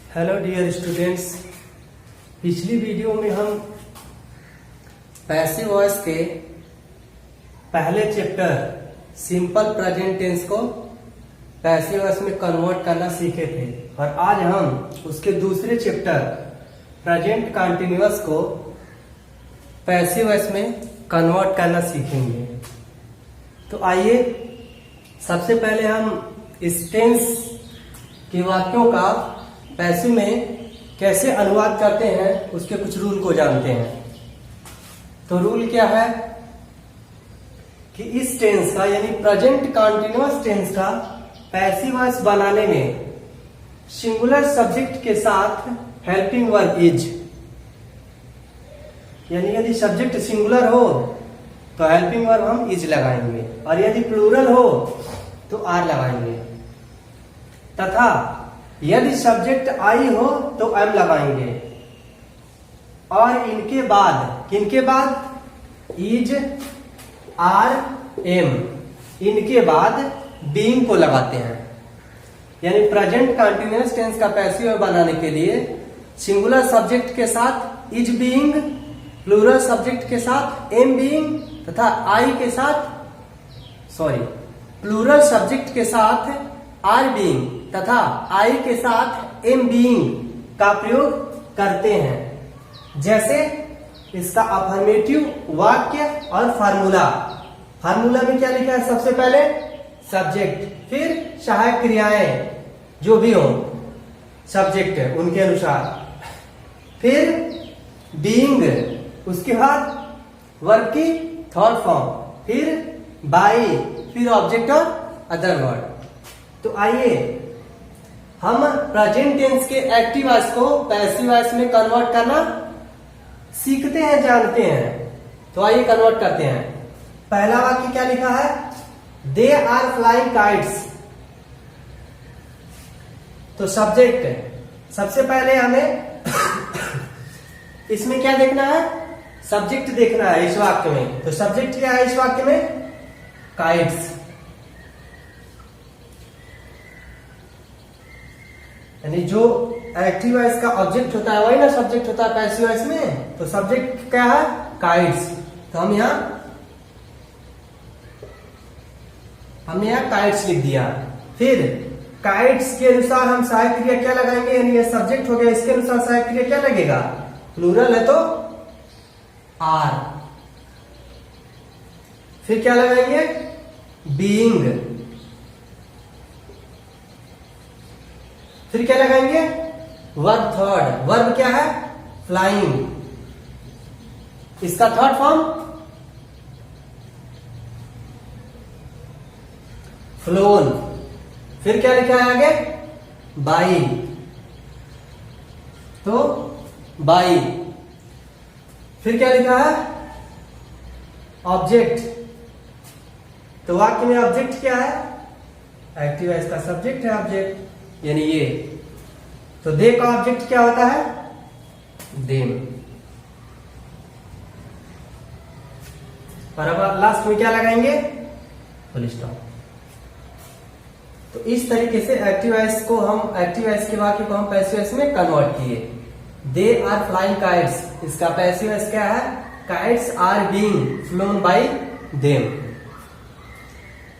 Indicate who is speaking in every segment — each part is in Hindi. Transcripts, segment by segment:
Speaker 1: Hello dear students. पिछली वीडियो में हम पैसिव वॉइस के पहले चैप्टर सिंपल प्रेजेंट टेंस को पैसिव वॉइस में कन्वर्ट करना सीखे थे और आज हम उसके दूसरे चैप्टर प्रेजेंट कंटिन्यूअस को पैसिव वॉइस में कन्वर्ट करना सीखेंगे। तो आइए सबसे पहले हम इस टेंस के वाक्यों का पैसिव में कैसे अनुवाद करते हैं उसके कुछ रूल को जानते हैं। तो रूल क्या है कि इस टेंस का यानी प्रेजेंट कंटीन्यूअस टेंस का पैसिव वॉइस बनाने में सिंगुलर सब्जेक्ट के साथ हेल्पिंग वर्ब इज, यानी यदि सब्जेक्ट सिंगुलर हो तो हेल्पिंग वर्ब हम इज लगाएंगे और यदि प्लूरल हो तो आर लगाएंगे, तथा यदि सब्जेक्ट आई हो तो एम लगाएंगे और इनके बाद किनके बाद इज आर एम, इनके बाद बीइंग को लगाते हैं। यानी प्रेजेंट कंटीन्यूअस टेंस का पैसिव बनाने के लिए सिंगुलर सब्जेक्ट के साथ इज बीइंग, प्लूरल सब्जेक्ट के साथ एम बीइंग तथा आई के साथ प्लूरल सब्जेक्ट के साथ आर बीइंग तथा आई के साथ एम बीइंग का प्रयोग करते हैं। जैसे इसका अफर्मेटिव वाक्य और फार्मूला। फार्मूला में क्या लिखा है? सबसे पहले सब्जेक्ट, फिर सहायक क्रियाएं जो भी हो सब्जेक्ट है उनके अनुसार, फिर बीइंग, उसके बाद वर्ब की थर्ड फॉर्म, फिर बाई, फिर ऑब्जेक्ट और अदर वर्ड। तो आइए हम प्रेजेंट टेंस के एक्टिव वॉइस को पैसिव वॉइस में कन्वर्ट करना सीखते हैं, जानते हैं। तो आइए कन्वर्ट करते हैं। पहला वाक्य क्या लिखा है? They are flying kites. तो सब्जेक्ट, सबसे पहले हमें इसमें क्या देखना है? सब्जेक्ट देखना है इस वाक्य में। तो सब्जेक्ट क्या है इस वाक्य में? काइट्स। यानी जो एक्टिव वॉइस का ऑब्जेक्ट होता है वही ना सब्जेक्ट होता है पैसिव वॉइस में। तो सब्जेक्ट क्या है? काइट्स। तो हमने यहां काइट्स लिख दिया। फिर काइट्स के अनुसार हम सहायक क्रिया क्या लगाएंगे? यानी ये सब्जेक्ट हो गया, इसके अनुसार सहायक क्रिया क्या लगेगा? प्लूरल है तो आर। फिर क्या लगाएंगे? बीइंग। फिर क्या लगाएंगे? Verb third. वर्ब क्या है? फ्लाइंग। इसका थर्ड फॉर्म फ्लोन। फिर क्या लिखा है आगे? बाई। तो बाई। फिर क्या लिखा है? ऑब्जेक्ट। तो वाक्य में ऑब्जेक्ट क्या है? एक्टिव वॉइस का सब्जेक्ट है ऑब्जेक्ट, यानी ये। तो दे का ऑब्जेक्ट क्या होता है? देम। और अब लास्ट में क्या लगाएंगे? Full stop. तो इस तरीके से एक्टिव वॉइस को हम एक्टिव वॉइस के वाक्य को हम पैसिव वॉइस में कन्वर्ट किए। दे आर फ्लाइंग काइट्स, इसका पैसिव वॉइस क्या है? Kites are being flown by them.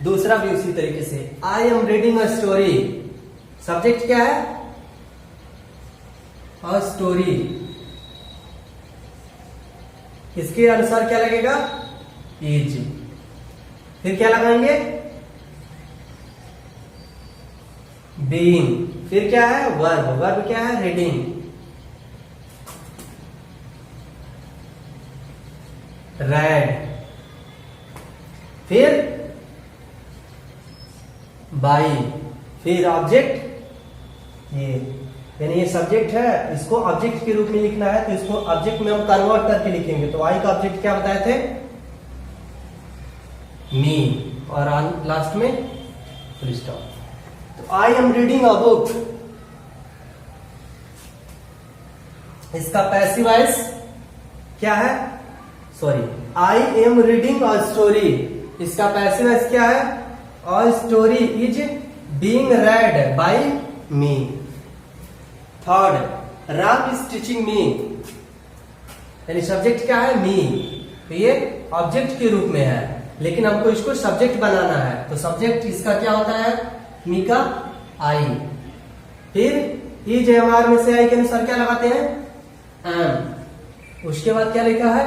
Speaker 1: दूसरा भी उसी तरीके से, I am reading a story. Subject क्या है? A story. इसके अनुसार क्या लगेगा? इज। फिर क्या लगाएंगे? बीइंग। फिर क्या है? वर्ब। वर्ब क्या है? रीडिंग। रेड। फिर बाई। फिर ऑब्जेक्ट ये, यानी ये सब्जेक्ट है, इसको ऑब्जेक्ट के रूप में लिखना है तो इसको ऑब्जेक्ट में हम कन्वर्ट करके लिखेंगे। तो आई का ऑब्जेक्ट क्या बताए थे? मी, और लास्ट में फुल स्टॉप। तो I am reading a book, इसका पैसिव वॉइस क्या है? I am reading a story, इसका पैसिव वॉइस क्या है? A story is being read by me. Third, Ram is teaching me, यानी सब्जेक्ट क्या है? मी। तो ये ऑब्जेक्ट के रूप में है, लेकिन हमको इसको सब्जेक्ट बनाना है। तो सब्जेक्ट इसका क्या होता है? मी का आई। फिर इज एमआर में से आई के अनुसार क्या लगाते हैं? एम। उसके बाद क्या लिखा है?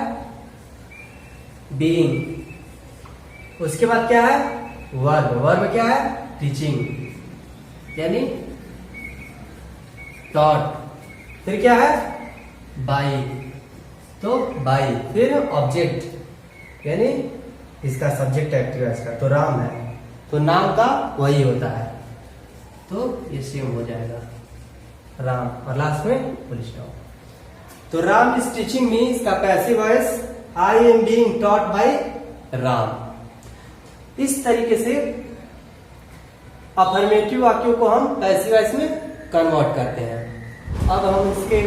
Speaker 1: बीइंग। उसके बाद क्या है? वर्ब। वर्ब क्या है? टीचिंग, यानी टॉट। फिर क्या है? बाई, तो बाई। फिर ऑब्जेक्ट, यानी इसका सब्जेक्ट एक्टिव है इसका, तो राम है, तो नाम का वही होता है, तो ये सेम हो जाएगा राम, और लास्ट में फुल स्टॉप। तो राम इज टीचिंग मी, इसका passive voice I am being taught by Ram. इस तरीके से अफर्मेटिव वाक्यों को हम पैसिव वॉइस में कन्वर्ट करते हैं। अब हम इसके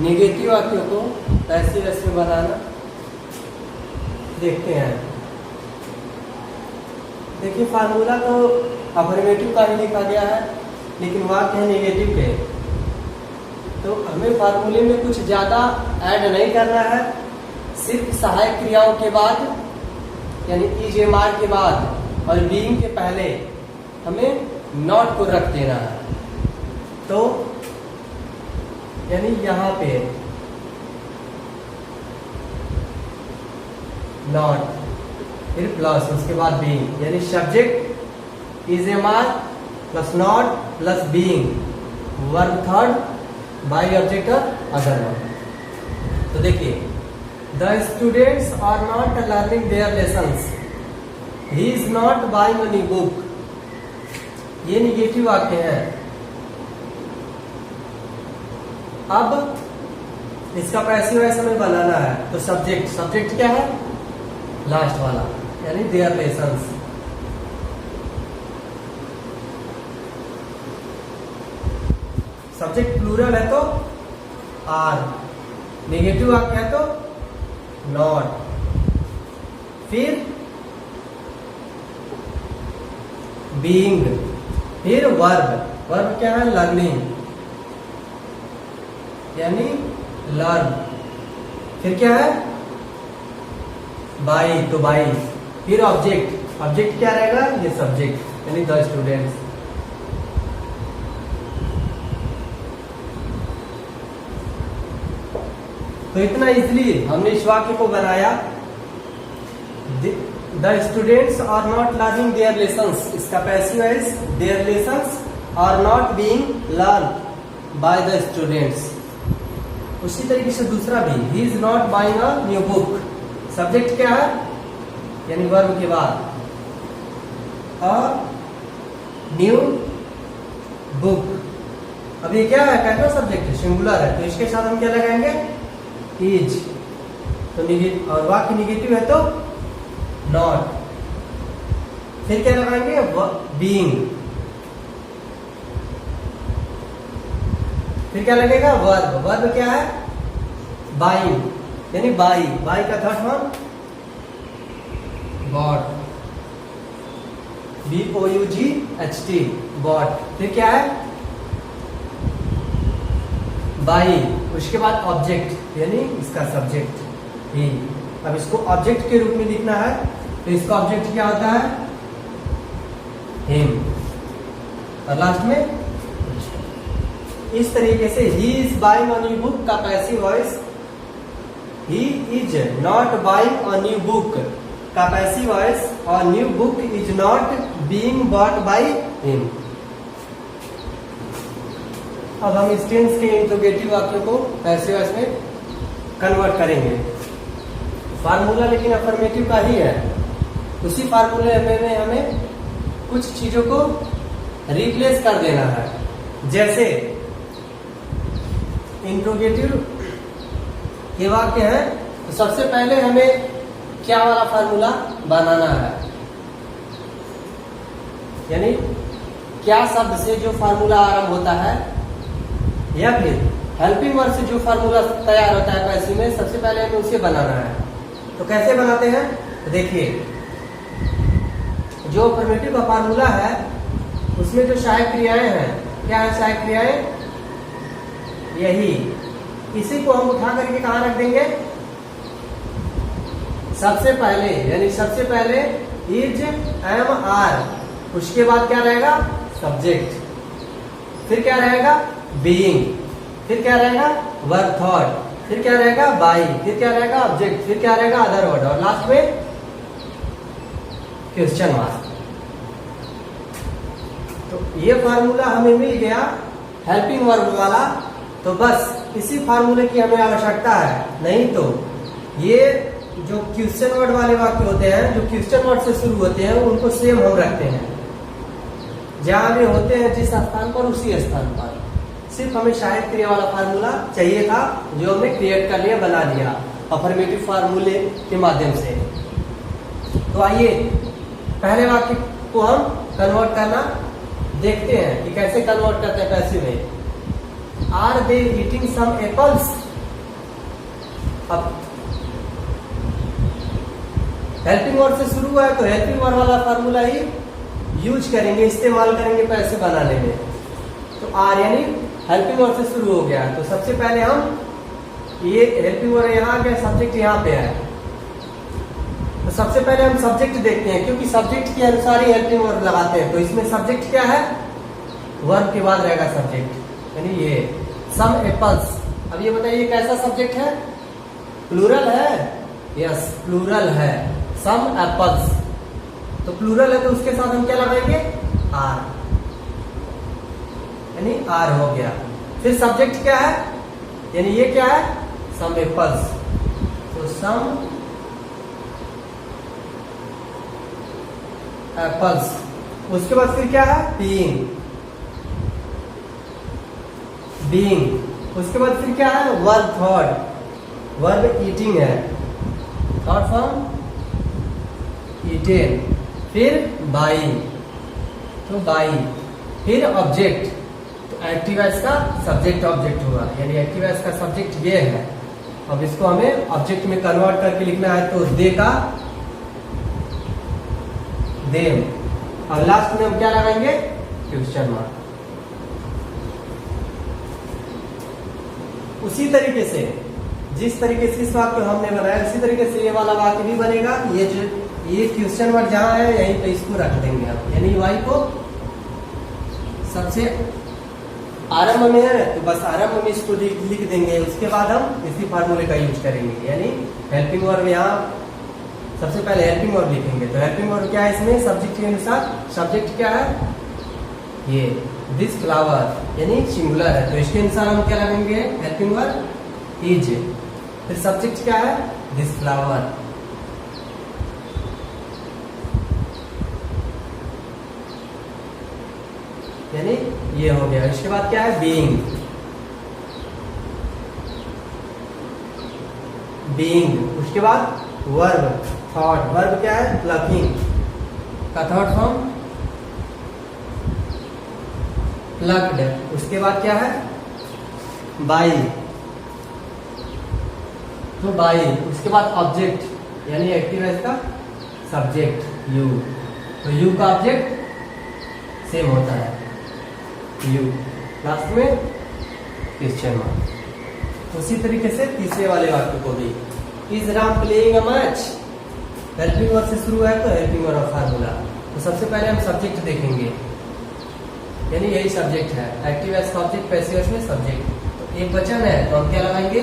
Speaker 1: नेगेटिव वाक्यों को पैसिव वॉइस में बनाना देखते हैं। देखिए फार्मूला तो अफर्मेटिव का ही लिखा गया है, लेकिन वाक्य है नेगेटिव के, तो हमें फार्मूले में कुछ ज्यादा ऐड नहीं करना है। सिर्फ सहायक क्रियाओं के बाद, यानी इज एम आर के बाद और बीइंग के पहले हमें नॉट को रख देना है। तो यानी यहां पे नॉट, फिर प्लस, उसके बाद बीइंग, यानी subject is am are plus not plus being, verb third, by object और अदर वन। तो देखिए, the students are not learning their lessons, he is not buying any book, ये निगेटिव वाक्य है। अब इसका पैसिव वॉइस हमें बनाना है, तो सब्जेक्ट, सब्जेक्ट क्या है? लास्ट वाला, यानी देयर लेसन्स। सब्जेक्ट प्लूरल है तो आर, नेगेटिव वाक्य है तो नॉट। फिर बीइंग, फिर वर्ब, वर्ब क्या है? लर्निंग, यानी लर्न। फिर क्या है? बाई, तो बाई। फिर ऑब्जेक्ट, ऑब्जेक्ट क्या रहेगा? ये सब्जेक्ट, यानी द स्टूडेंट्स। तो इतना इजली हमने इस वाक्य को बनाया। The students are not learning their lessons, इसका passive voice their lessons are not being learn by the students. उसी तरीके से दूसरा भी, he is not buying a new book, subject क्या है? यानी वर्ब के बाद, अ न्यू बुक। अब ये क्या है? कैसा सब्जेक्ट है? सिंगुलर है, तो इसके साथ हम क्या लगाएंगे? इज। तो निगेटिव, और वाक्य निगेटिव है तो नॉट। फिर क्या लगाएंगे? बीइंग। फिर क्या लगेगा? वर्ब। वर्ब क्या है? बाइंग, यानी बाई। बाई का third form bought, BOUGHT, bought. फिर क्या है? बाई। उसके बाद ऑब्जेक्ट, यानी इसका सब्जेक्ट ही। अब इसको ऑब्जेक्ट के रूप में लिखना है, तो इसका ऑब्जेक्ट क्या होता है? हिम, और लास्ट में इस तरीके से he is buying a new book का passive voice, he is not buying a new book का पैसिव वॉइस, और new book is not being bought by him. अब हम इस टेंस के इंट्रोगेटिव वाक्यों को पैसिव वॉइस में कन्वर्ट करेंगे। फार्मूला लेकिन अफर्मेटिव का ही है, उसी फार्मूले में हमें कुछ चीजों को रिप्लेस कर देना है। जैसे इंट्रोगेटिव के वाक्य है, तो सबसे पहले हमें क्या वाला फार्मूला बनाना है, यानी क्या शब्द से जो फार्मूला आरंभ होता है, या फिर हेल्पिंग वर्ड से जो फार्मूला तैयार होता है पैसिव में, सबसे पहले हमें उसे बनाना है। तो कैसे बनाते हैं? तो देखिए, जो अफर्मेटिव का फार्मूला है उसमें जो सहायक क्रियाएं हैं, क्या है सहायक क्रियाएं? यही, इसी को हम उठा करके कहाँ रख देंगे? सबसे पहले, यानी सबसे पहले इज एम आर, उसके बाद क्या रहेगा? सब्जेक्ट, फिर क्या रहेगा? बीइंग, फिर क्या रहेगा? वर्ब थॉट, फिर क्या रहेगा? बाई, फिर क्या रहेगा? ऑब्जेक्ट, फिर क्या रहेगा? अदर वर्ड, और लास्ट में क्वेश्चन मार्क। तो ये फार्मूला हमें मिल गया हेल्पिंग वर्ब वाला। तो बस इसी फार्मूले की हमें आवश्यकता है, नहीं तो ये जो क्वेश्चन वर्ड वाले वाक्य होते हैं, जो क्वेश्चन वर्ड से शुरू होते हैं, उनको सेम हम रखते हैं, जहां भी होते हैं जिस स्थान पर उसी स्थान पर। सिर्फ हमें सहायक क्रिया वाला फार्मूला चाहिए था, जो हमने क्रिएट कर लिया, बना लिया अफर्मेटिव फार्मूले के माध्यम से। तो आइए पहले वाक्य को हम कन्वर्ट करना देखते हैं कि कैसे कन्वर्ट करते हैं पैसिव में। Are they eating some apples. अब हेल्पिंग वर्ड से शुरू हुआ है, तो हेल्पिंग वर्ड वाला फार्मूला ही यूज करेंगे, इस्तेमाल करेंगे पैसे बनाने में। तो आर यानी हेल्पिंग वर्ड से शुरू हो गया, तो सबसे पहले हम ये हेल्पिंग वर्ड यहाँ गया, सब्जेक्ट यहाँ पे है, तो सबसे पहले हम सब्जेक्ट देखते हैं, क्योंकि सब्जेक्ट के अनुसार ही हेल्पिंग वर्ड लगाते हैं। तो इसमें सब्जेक्ट क्या है? वर्ब के बाद रहेगा सब्जेक्ट, यानी ये सम एप्पल्स। अब ये बताइए कैसा सब्जेक्ट है? प्लूरल है? यस, प्लूरल है, सम एप्पल्स। तो प्लूरल है, तो उसके साथ हम क्या लगाएंगे? आर, यानी आर हो गया। फिर सब्जेक्ट क्या है? यानी ये क्या है? सम एप्पल्स, तो सम एप्पल्स। उसके बाद फिर क्या है? Being, being. उसके बाद फिर क्या है? वर्ब थॉट, वर्ब ईटिंग है, थॉट फॉर्म ईटेन। फिर बाइंग, तो बाई। फिर ऑब्जेक्ट, तो एक्टिव एस का सब्जेक्ट ऑब्जेक्ट हुआ, यानी एक्टिव एस का सब्जेक्ट ये है। अब इसको हमें ऑब्जेक्ट में कन्वर्ट करके लिखना है, तो दे का देम। अब लास्ट में हम क्या लगाएंगे? Question mark. उसी तरीके से जिस तरीके से इस वाक्य हमने बनाया, उसी तरीके से ये वाला वाक्य भी बनेगा। ये क्वेश्चन वर्ड जहां है यहीं पे इसको रख देंगे हम, यानी वाई को सबसे आरंभ में है, तो बस आरंभ में इसको लिख देंगे। उसके बाद हम इसी फार्मूले का यूज करेंगे, यानी हेल्पिंग वर्ब यहाँ सबसे पहले हेल्पिंग वर्ब लिखेंगे। तो हेल्पिंग वर्ब क्या है? इसमें सब्जेक्ट के अनुसार सब्जेक्ट क्या है? ये दिस फ्लावर, यानी सिंगुलर है, तो इसके अनुसार हम क्या लगाएंगे? Helping verb is. फिर सब्जेक्ट क्या है? This flower. यानी ये हो गया। इसके बाद क्या है? Being, being. उसके बाद वर्ब थॉट, वर्ब क्या है? प्लकिंग का थॉट फॉर्म प्लक्ड। उसके बाद क्या है? बाई, तो बाई। उसके बाद ऑब्जेक्ट, यानी एक्टिव है इसका सब्जेक्ट यू, तो यू का ऑब्जेक्ट सेम होता है यू। लास्ट में क्वेश्चन मार्क। उसी तरीके से तीसरे वाले वाक्य को भी, is Ram playing a match. Helping word से शुरू है, तो हेल्पिंग वर्ड फार्मूला। तो सबसे पहले हम सब्जेक्ट देखेंगे, यानी यही सब्जेक्ट है, एक्टिव एस का ऑब्जेक्ट, पैसिव एस में सब्जेक्ट। तो एक वचन है, तो हम क्या लगाएंगे?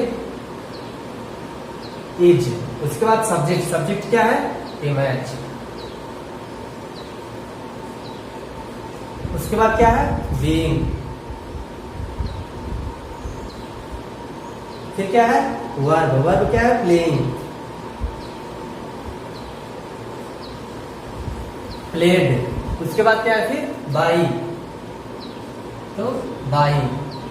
Speaker 1: इज। उसके बाद सब्जेक्ट, सब्जेक्ट क्या है? ए मैच। उसके बाद क्या है? बीइंग। फिर क्या है? वर्ब, वर्ब क्या है? Playing, played. उसके बाद क्या है? फिर बाई, तो बाई।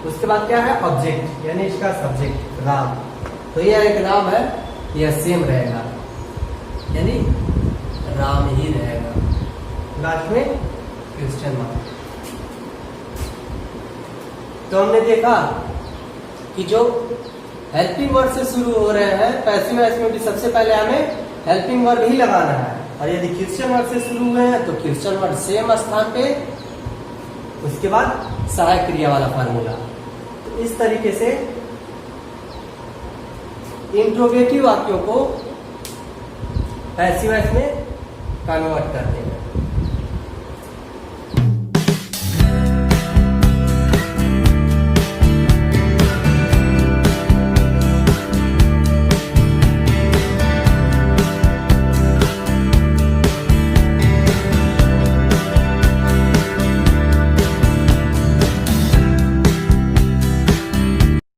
Speaker 1: उसके बाद क्या है? ऑब्जेक्ट, यानी इसका सब्जेक्ट राम। तो यह एक राम है, यह सेम रहेगा, यानी राम ही रहेगा। लास्ट में क्वेश्चन मार्क। तो हमने देखा कि जो हेल्पिंग वर्ड से शुरू हो रहे हैं पैसिव वॉइस में भी सबसे पहले हमें हेल्पिंग वर्ब ही लगाना है, और यदि क्वेश्चन वर्ड से शुरू हुए हैं तो क्वेश्चन वर्ड सेम स्थान पे, उसके बाद सहायक क्रिया वाला फार्मूला। तो इस तरीके से इंट्रोगेटिव वाक्यों को पैसिव वॉइस में कन्वर्ट करते हैं।